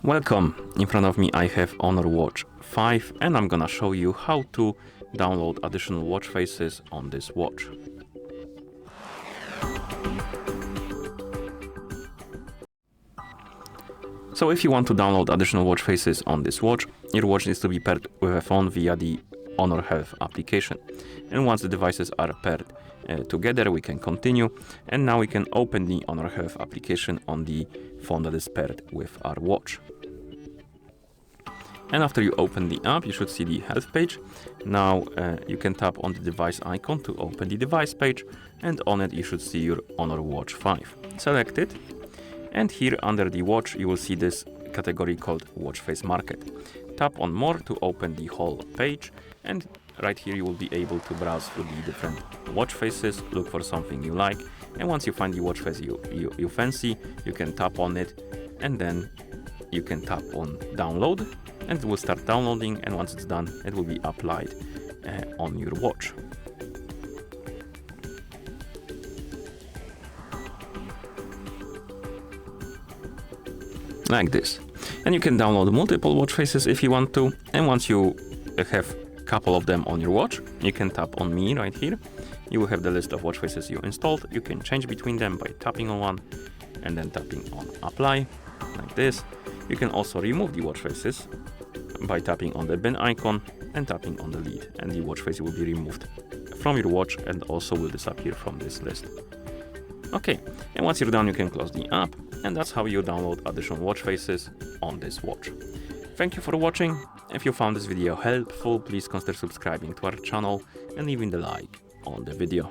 Welcome. In front of me I have Honor Watch 5 and I'm gonna show you how to download additional watch faces on this watch. So if you want to download additional watch faces on this watch, your watch needs to be paired with a phone via the Honor Health application. And once the devices are paired together, we can continue. And now we can open the Honor Health application on the phone that is paired with our watch. And after you open the app, you should see the health page. Now you can tap on the device icon to open the device page, and on it you should see your Honor Watch 5. Select it, and here under the watch you will see this category called Watch Face Market. Tap on More to open the whole page, and right here you will be able to browse through the different watch faces, look for something you like, and once you find the watch face you fancy, you can tap on it, and then you can tap on Download, and it will start downloading, and once it's done it will be applied on your watch. Like this. And you can download multiple watch faces if you want to, and once you have a couple of them on your watch, you can tap on Me right here. You will have the list of watch faces you installed. You can change between them by tapping on one and then tapping on Apply, like this. You can also remove the watch faces by tapping on the bin icon and tapping on the lead, and the watch face will be removed from your watch and also will disappear from this list. Okay, and once you're done you can close the app, and that's how you download additional watch faces on this watch. Thank you for watching. If you found this video helpful, please consider subscribing to our channel and leaving the like on the video.